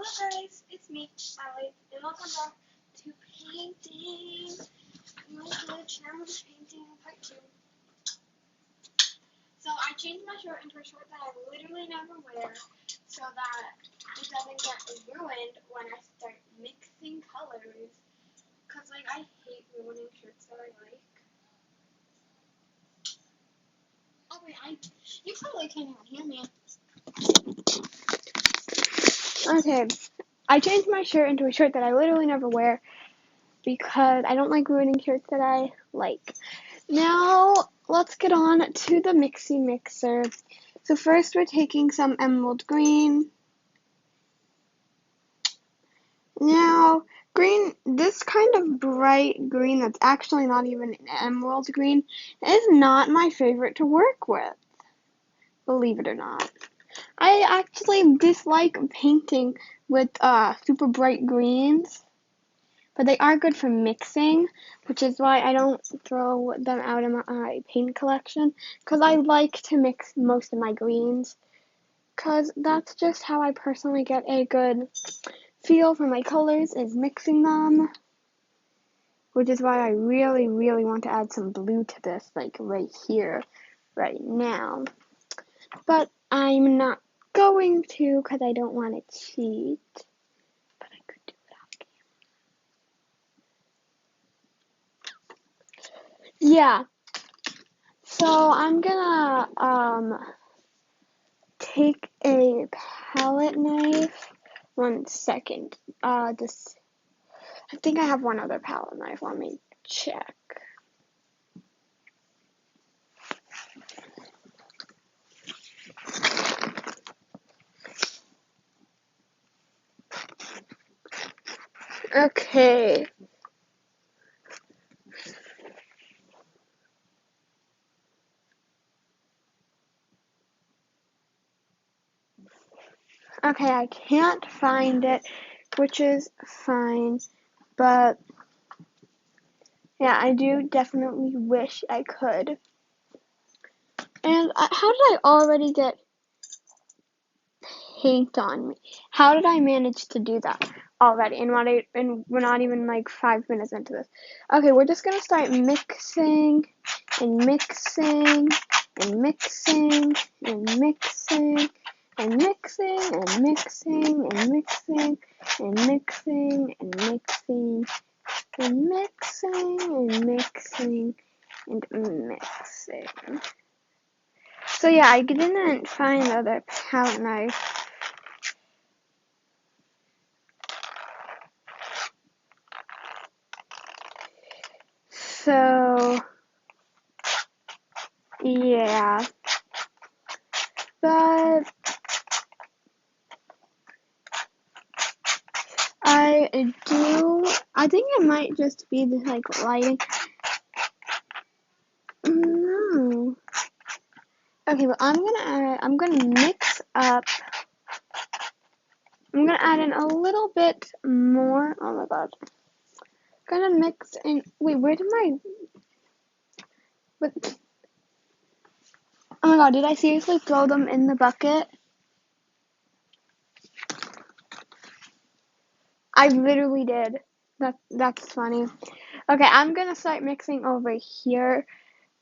Hello guys, it's me, Allie, and welcome back to painting. My glitch, now I'm just painting part 2. So I changed my shirt into a shirt that I literally never wear so that it doesn't get ruined when I start mixing colors. Cause like I hate ruining shirts that I like. Oh wait, you probably can't even hear me. Okay, I changed my shirt into a shirt that I literally never wear because I don't like ruining shirts that I like. Now, let's get on to the mixy mixer. So first we're taking some emerald green. Now, green, this kind of bright green that's actually not even an emerald green is not my favorite to work with, believe it or not. I actually dislike painting with super bright greens, but they are good for mixing, which is why I don't throw them out in my paint collection, because I like to mix most of my greens, because that's just how I personally get a good feel for my colors, is mixing them, which is why I really, really want to add some blue to this, like right here, right now. But I'm not going to, because I don't want to cheat. But I could do it. Yeah. So I'm gonna take a palette knife. 1 second. I think I have one other palette knife. Let me check. Okay. Okay, I can't find it, which is fine, but yeah, I do definitely wish I could. And how did I already get paint on me? How did I manage to do that already? And we're not even like 5 minutes into this. Okay, we're just gonna start mixing and mixing and mixing and mixing and mixing and mixing and mixing and mixing and mixing and mixing and mixing and mixing. So yeah, I didn't find the other palette knife. So yeah, but I think it might just be the like lighting. No. Okay, well I'm gonna mix up. I'm gonna add in a little bit more. Oh my god. Gonna mix in. Wait, where did my? But oh my god, did I seriously throw them in the bucket? I literally did. That's funny. Okay, I'm gonna start mixing over here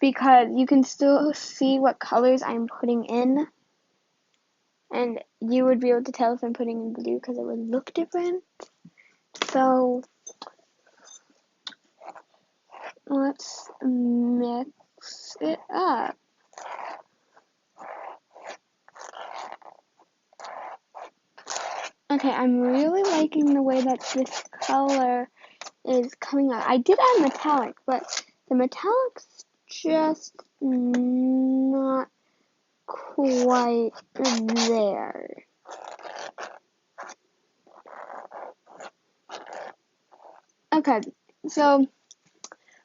because you can still see what colors I'm putting in. And you would be able to tell if I'm putting in blue because it would look different. So let's mix it up. Okay, I'm really liking the way that this color is coming out. I did add metallic, but the metallic's just not quite there. Okay, so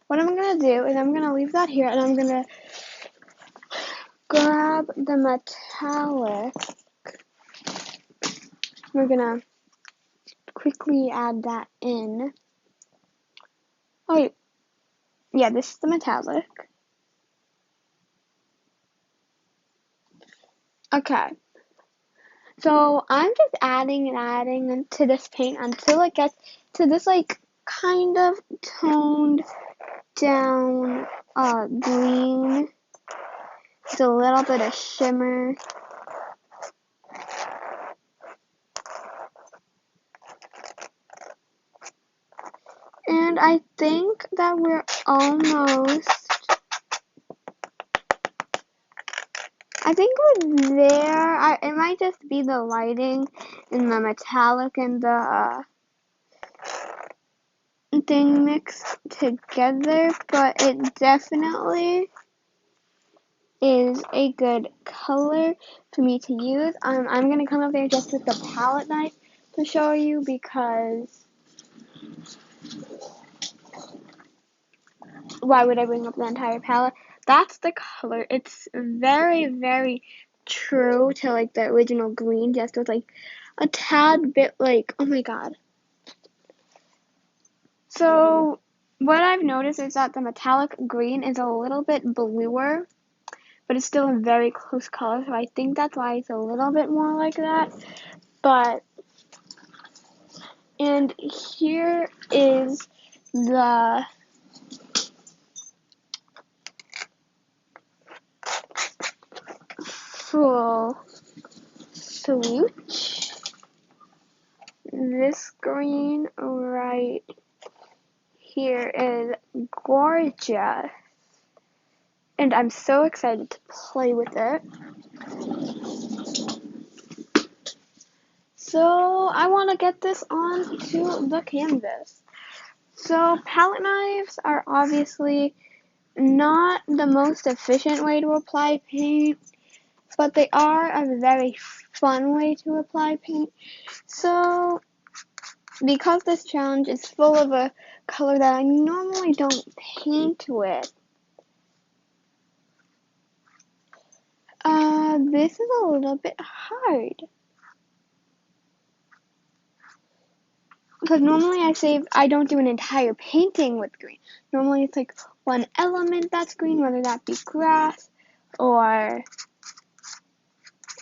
what I'm going to do is I'm going to leave that here and I'm going to grab the metallic. We're going to quickly add that in. Oh, wait. Yeah, this is the metallic. Okay. So I'm just adding and adding to this paint until it gets to this like kind of toned down green. Just a little bit of shimmer. And I think that we're almost, I think we're there. It might just be the lighting and the metallic and the thing mixed together, but it definitely is a good color for me to use. I'm going to come up there just with the palette knife to show you because why would I bring up the entire palette? That's the color. It's very, very true to like the original green, just with like a tad bit like, oh my god. So what I've noticed is that the metallic green is a little bit bluer, but it's still a very close color, so I think that's why it's a little bit more like that. But, and here is the full swoosh. This green right here is gorgeous, and I'm so excited to play with it. So I want to get this onto the canvas. So palette knives are obviously not the most efficient way to apply paint, but they are a very fun way to apply paint. So because this challenge is full of a color that I normally don't paint with, this is a little bit hard. Because normally I don't do an entire painting with green. Normally it's like one element that's green, whether that be grass or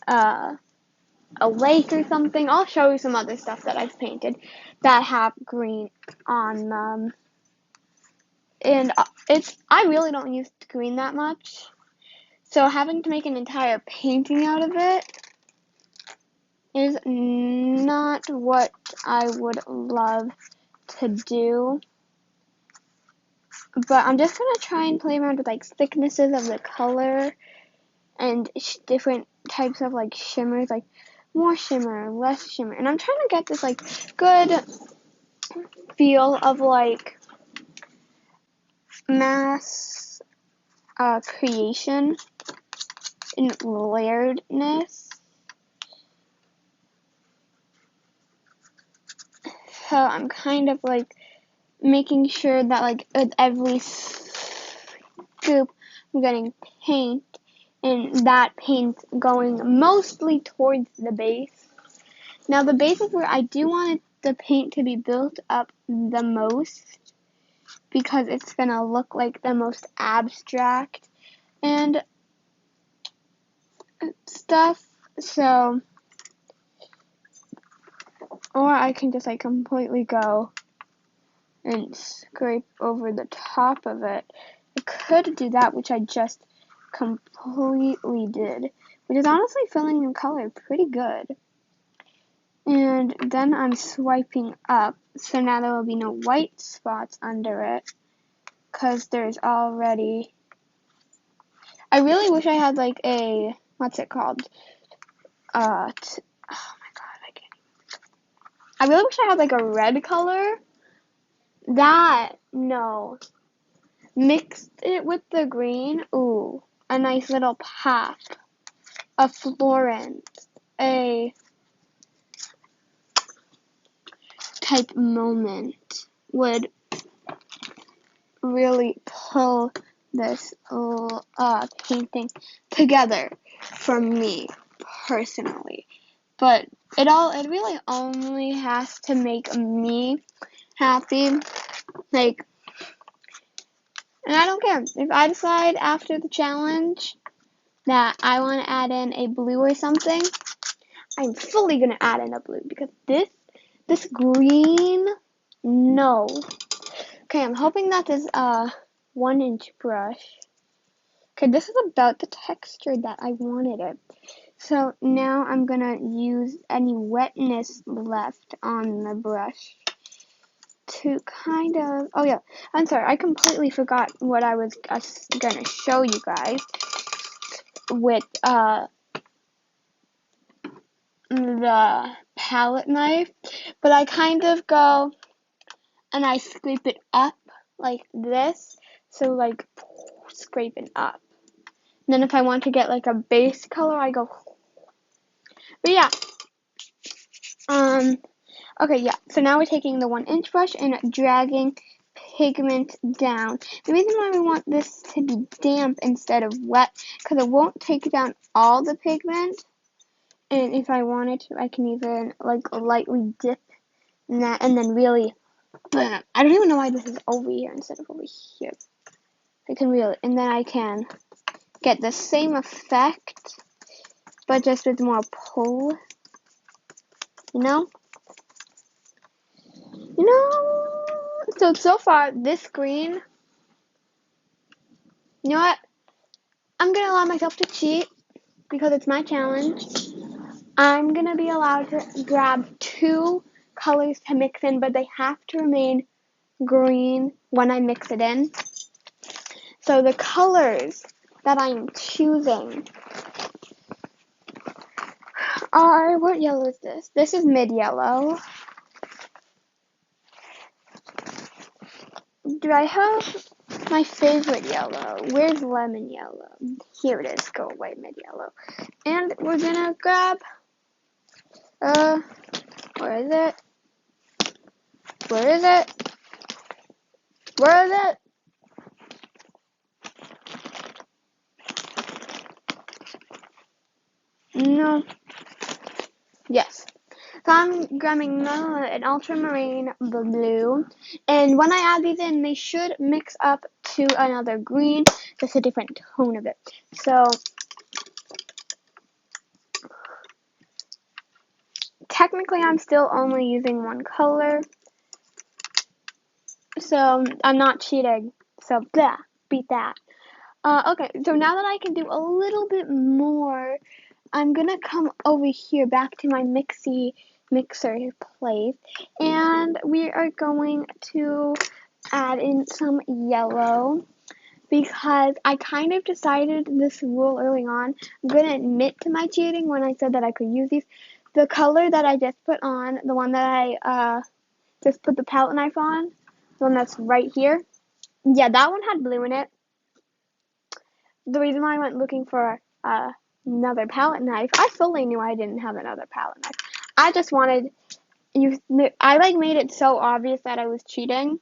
a lake or something. I'll show you some other stuff that I've painted that have green on them. And I really don't use green that much. So having to make an entire painting out of it is not what I would love to do. But I'm just going to try and play around with like thicknesses of the color and different types of like shimmers, like more shimmer, less shimmer. And I'm trying to get this like good feel of like mass creation and layeredness. So I'm kind of like making sure that like with every scoop I'm getting paint, and that paint going mostly towards the base. Now the base is where I do want the paint to be built up the most, because it's gonna look like the most abstract and stuff. So, or I can just like completely go and scrape over the top of it. I could do that, which I just completely did, which is honestly filling in color pretty good. And then I'm swiping up, so now there will be no white spots under it, because there's already, I really wish I had like a, what's it called, oh my god, I really wish I had like a red color, no, mixed it with the green, ooh, a nice little pop, a Florence, a type moment would really pull this painting together for me personally. But it really only has to make me happy. Like, and I don't care if I decide after the challenge that I want to add in a blue or something. I'm fully gonna add in a blue because this green, no. Okay, I'm hoping that is a 1-inch brush. Okay, this is about the texture that I wanted it. So now I'm gonna use any wetness left on the brush to kind of, oh yeah, I'm sorry, I completely forgot what I was gonna show you guys with the palette knife, but I kind of go and I scrape it up like this, so like scrape it up. And then if I want to get like a base color, I go, but yeah, okay, yeah, so now we're taking the 1-inch brush and dragging pigment down. The reason why we want this to be damp instead of wet, because it won't take down all the pigment, and if I wanted to, I can even like lightly dip in that, and then really, bam. I don't even know why this is over here instead of over here. I can really, and then I can get the same effect, but just with more pull, you know? So far, this green, you know what? I'm gonna allow myself to cheat because it's my challenge. I'm gonna be allowed to grab 2 colors to mix in, but they have to remain green when I mix it in. So the colors that I'm choosing are, what yellow is this? This is mid yellow. Do I have my favorite yellow? Where's lemon yellow? Here it is. Go away, mid yellow. And we're gonna grab, where is it? Where is it? Where is it? No. Yes. So I'm grabbing an ultramarine blue, and when I add these in, they should mix up to another green, just a different tone of it. So technically, I'm still only using one color, so I'm not cheating. So blah, beat that. Okay, so now that I can do a little bit more, I'm gonna come over here back to my mixer place, and we are going to add in some yellow because I kind of decided this rule early on. I'm gonna admit to my cheating when I said that I could use these. The color that I just put on, the one that I just put the palette knife on, the one that's right here. Yeah, that one had blue in it. The reason why I went looking for another palette knife, I fully knew I didn't have another palette knife. I just wanted I like made it so obvious that I was cheating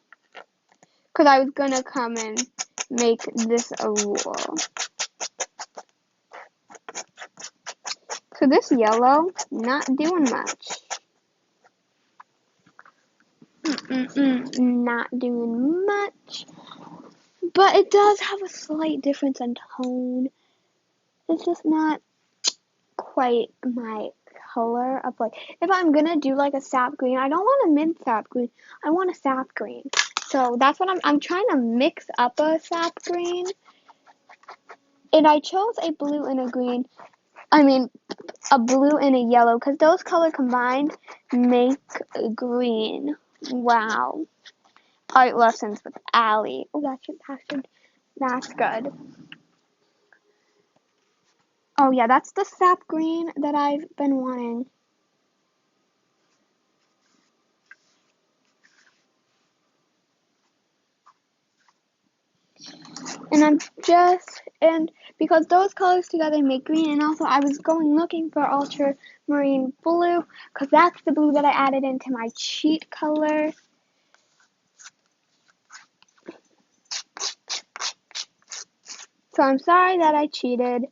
because I was gonna come and make this a rule. So this yellow, not doing much. Not doing much. But it does have a slight difference in tone. It's just not quite my color of like, if I'm gonna do like a sap green, I don't want a mid sap green, I want a sap green. So that's what I'm trying to mix up a sap green. And I chose a blue and a green, a blue and a yellow, because those color combined make green. Wow. Art lessons with Allie. Oh, that's good. Oh yeah, that's the sap green that I've been wanting. And because those colors together make green, and also I was going looking for ultramarine blue, because that's the blue that I added into my cheat color. So I'm sorry that I cheated,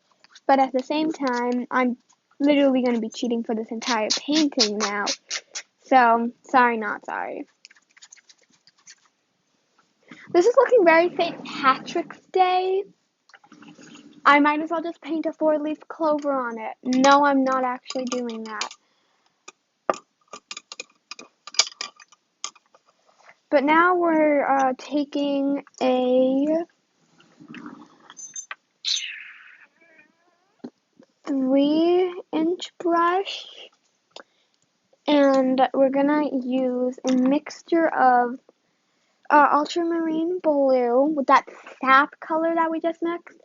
but at the same time, I'm literally going to be cheating for this entire painting now. So, sorry, not sorry. This is looking very St. Patrick's Day. I might as well just paint a 4-leaf clover on it. No, I'm not actually doing that. But now we're taking a 3-inch brush, and we're gonna use a mixture of ultramarine blue with that sap color that we just mixed.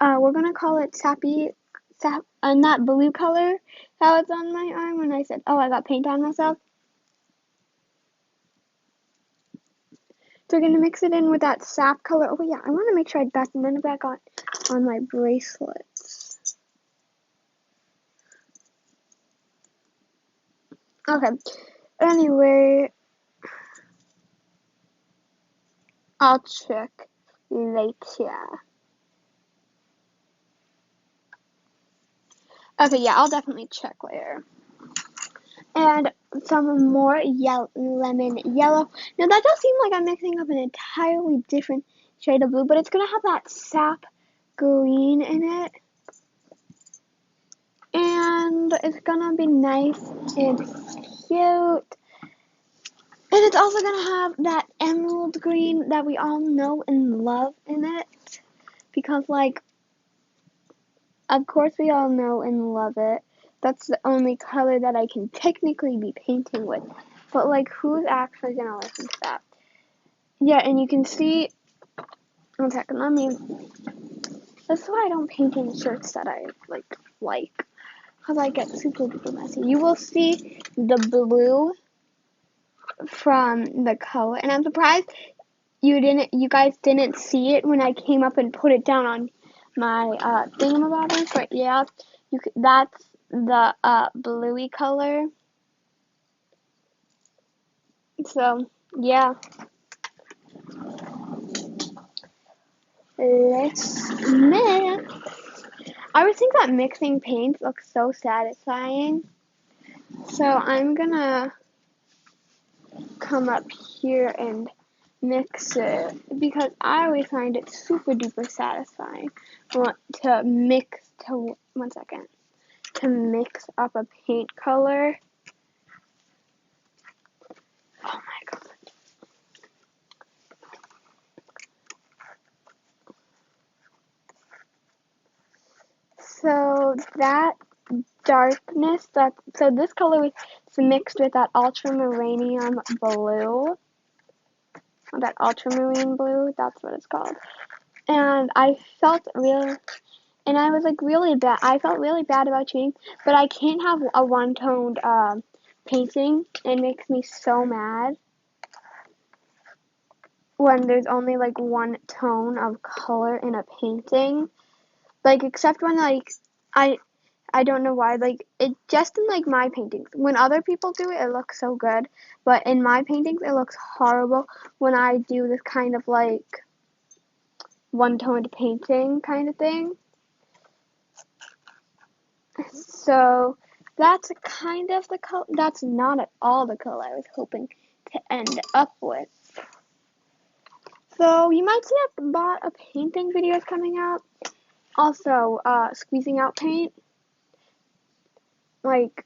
We're gonna call it sap, and that blue color that was on my arm when I said, oh, I got paint on myself. So we're gonna mix it in with that sap color. Oh yeah, I want to make sure I button it back on my bracelets. Okay. Anyway, I'll check later. Okay, yeah, I'll definitely check later. And some more lemon yellow. Now that does seem like I'm mixing up an entirely different shade of blue, but it's gonna have that sap green in it. And it's gonna be nice and cute. And it's also gonna have that emerald green that we all know and love in it. Because, like, of course we all know and love it. That's the only color that I can technically be painting with. But, like, who's actually gonna listen to that? Yeah, and you can see, one second, this is why I don't paint in shirts that I, like, because I get super duper messy. You will see the blue from the color, and I'm surprised you guys didn't see it when I came up and put it down on my thingamabobbers, but yeah, that's the bluey color. So yeah, let's mix. I always think that mixing paints looks so satisfying. So I'm gonna come up here and mix it because I always find it super duper satisfying to mix to mix up a paint color. Oh my god. So that darkness, so this color is mixed with that ultramarine blue. That ultramarine blue, that's what it's called. And I felt really, and I was like really bad. I felt really bad about cheating, but I can't have a one-toned painting. It makes me so mad when there's only like one tone of color in a painting. Like, except when like I don't know why, like, it just in like my paintings. When other people do it, it looks so good, but in my paintings, it looks horrible when I do this kind of like one-toned painting kind of thing. So that's kind of the color. That's not at all the color I was hoping to end up with. So you might see a lot of painting videos coming out. Also, squeezing out paint. Like,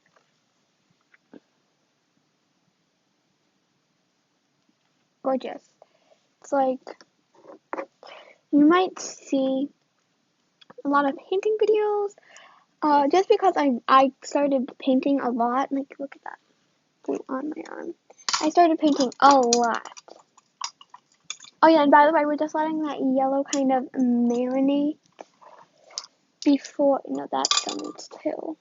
gorgeous. It's like, you might see a lot of painting videos. Just because I started painting a lot. Like, look at that thing on my arm. I started painting a lot. Oh yeah, and by the way, we're just letting that yellow kind of marinate before, no, that still needs two.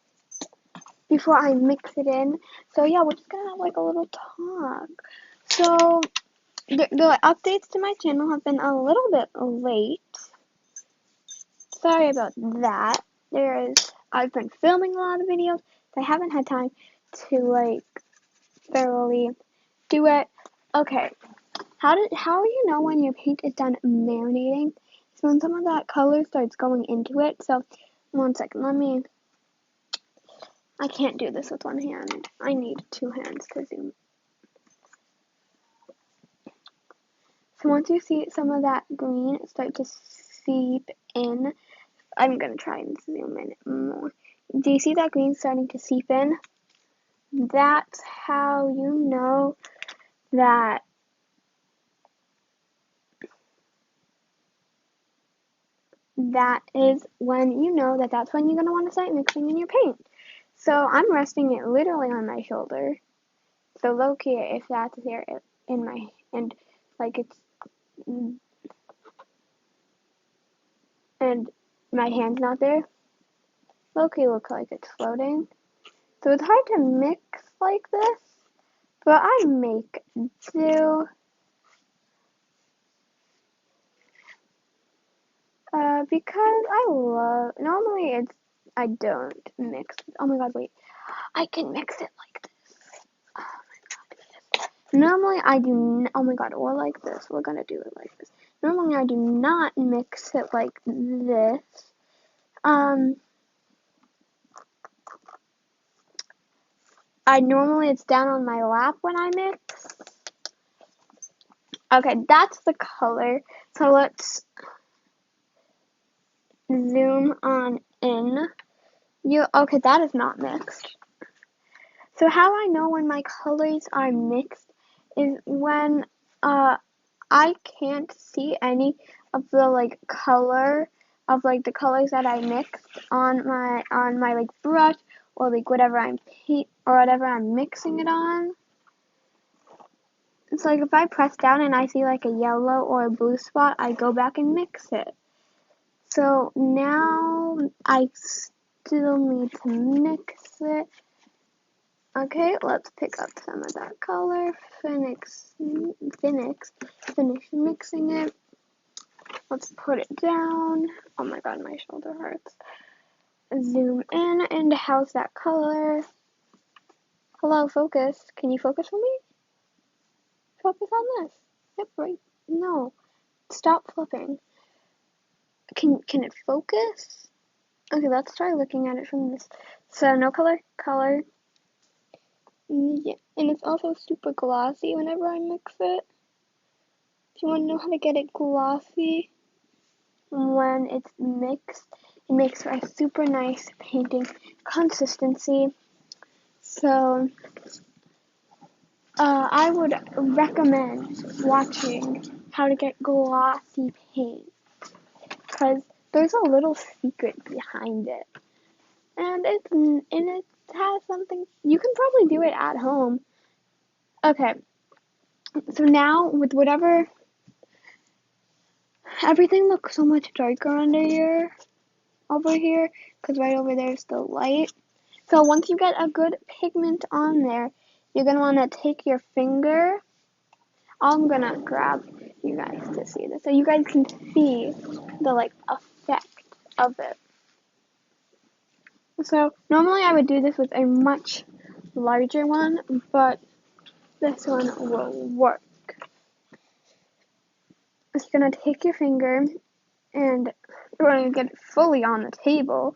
Before I mix it in. So yeah, we're just gonna have like a little talk. So, the updates to my channel have been a little bit late. Sorry about that. I've been filming a lot of videos, so I haven't had time to like thoroughly do it. Okay, how do you know when your paint is done marinating? It's when some of that color starts going into it. So, one second, I can't do this with one hand. I need two hands to zoom. So once you see some of that green start to seep in I'm gonna try and zoom in more. Do you see that green starting to seep in? That's how you know that is when you know that that's when you're gonna want to start mixing in your paint. So I'm resting it literally on my shoulder. So low key, if that's there in my, and like it's, and my hand's not there, low key looks like it's floating. So it's hard to mix like this, but I make do. Because I love, normally I don't mix. Oh my god, wait. I can mix it like this. Oh my god. Normally I do, oh my god, or like this. We're gonna do it like this. Normally I do not mix it like this. Normally it's down on my lap when I mix. Okay, that's the color. So let's zoom on in. Okay, that is not mixed. So how I know when my colors are mixed is when I can't see any of the like color of like the colors that I mixed on my like brush or like whatever I'm mixing it on. It's like if I press down and I see like a yellow or a blue spot, I go back and mix it. So now I still need to mix it. Okay, let's pick up some of that color, finish mixing it. Let's put it down. Oh my god, my shoulder hurts. Zoom in, and how's that color? Hello, focus. Can you focus for me? Focus on this. Yep, right. No, stop flipping. Can it focus? Okay, let's try looking at it from this. So no color. Yeah, and it's also super glossy whenever I mix it. If you want to know how to get it glossy when it's mixed, it makes for a super nice painting consistency. So I would recommend watching how to get glossy paint because there's a little secret behind it, and it has something you can probably do it at home. Okay, so now with whatever, everything looks so much darker over here because right over there is the light. So once you get a good pigment on there, you're gonna want to take your finger. I'm gonna grab you guys to see this so you guys can see the like effect of it. So normally I would do this with a much larger one, but this one will work. It's gonna take your finger and you're gonna get it fully on the table,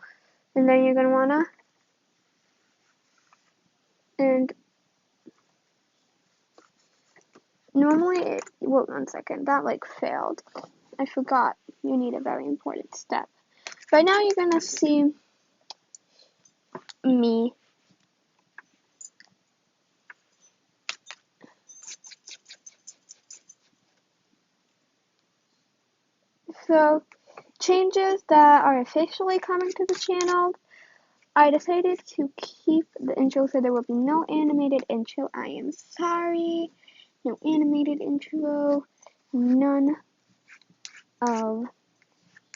and then you're gonna wanna and normally wait 1 second, that like failed. I forgot you need a very important step. But now you're gonna see me. So changes that are officially coming to the channel. I decided to keep the intro so there will be no animated intro. I am sorry. No animated intro. None of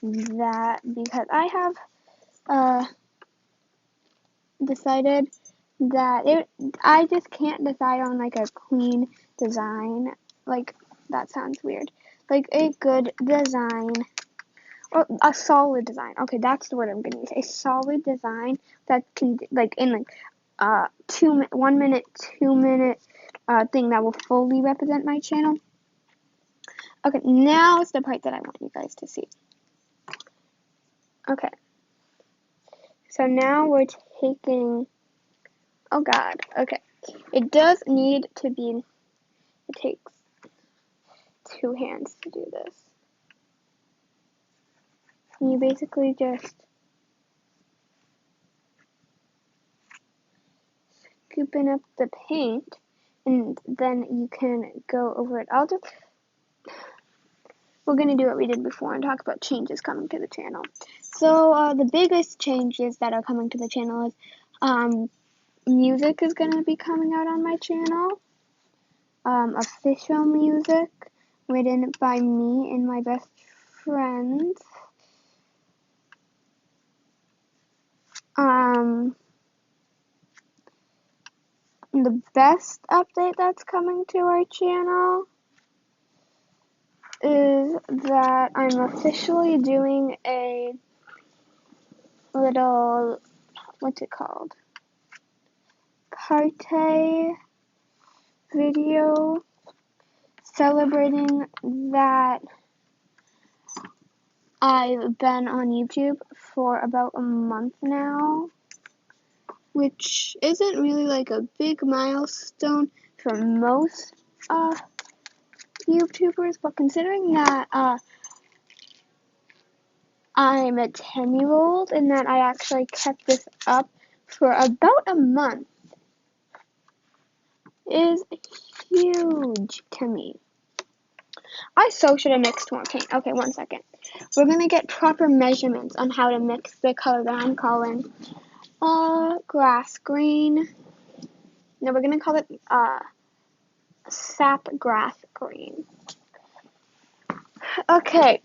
that because I have decided that I just can't decide on like a clean design. Like that sounds weird. Like a good design. Or a solid design. Okay, that's the word I'm gonna use. A solid design that can like in like 1 minute, 2 minute thing that will fully represent my channel. Okay, now is the part that I want you guys to see. Okay. So now we're taking, oh god, okay. It does need to be, it takes 2 hands to do this. You basically just scooping up the paint, and then you can go over it. We're going to do what we did before and talk about changes coming to the channel. So the biggest changes that are coming to the channel is music is going to be coming out on my channel. Official music written by me and my best friends. The best update that's coming to our channel is that I'm officially doing a little, what's it called? Party video celebrating that I've been on YouTube for about a month now, which isn't really like a big milestone for most YouTubers, but considering that I'm a 10-year-old and that I actually kept this up for about a month is huge to me. I so should have mixed more paint. Okay, 1 second. We're going to get proper measurements on how to mix the color that I'm calling grass green. No, we're going to call it sap grass green. Okay.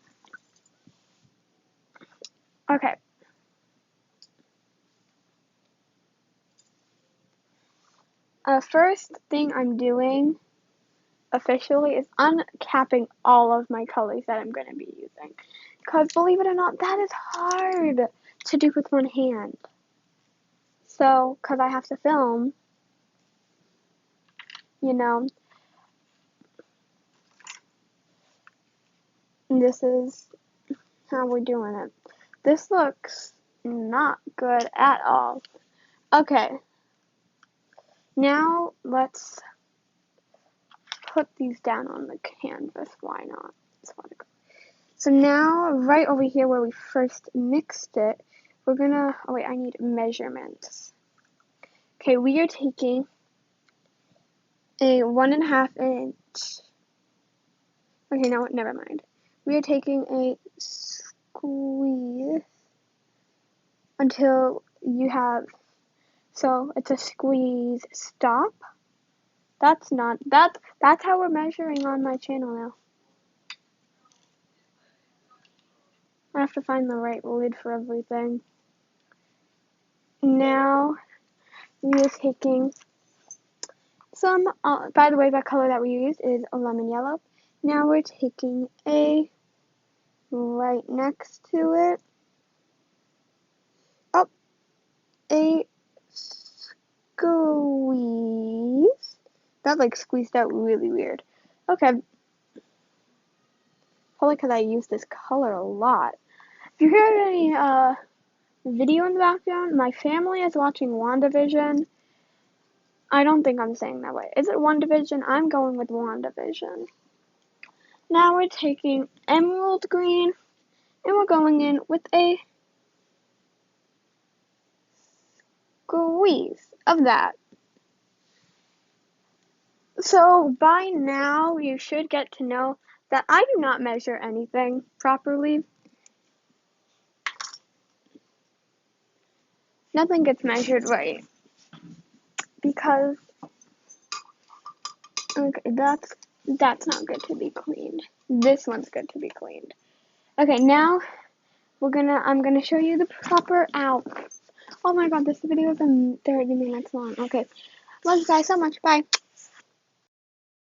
First thing I'm doing officially is uncapping all of my colors that I'm going to be using. Because believe it or not, that is hard to do with one hand. So, because I have to film, this is how we're doing it. This looks not good at all. Okay. Now, let's put these down on the canvas. Why not? So now, right over here where we first mixed it, we're gonna, oh wait, I need measurements. Okay, we are taking a 1.5 inch, okay, no, never mind. We are taking a squeeze until you have, so it's a squeeze stop. That's how we're measuring on my channel now. I have to find the right lid for everything. Now, we are taking some, by the way, that color that we used is a lemon yellow. Now we're taking a, right next to it, a squeeze. That like squeezed out really weird. Okay. Probably because I use this color a lot. If you hear any video in the background, my family is watching WandaVision. I don't think I'm saying that way. Is it WandaVision? I'm going with WandaVision. Now we're taking emerald green and we're going in with a squeeze of that. So by now you should get to know that I do not measure anything properly. Nothing gets measured right. Because okay, that's not good to be cleaned. This one's good to be cleaned. Okay, now I'm gonna show you the proper outfit. Oh my god, this video is 30 minutes long. Okay. Love you guys so much. Bye.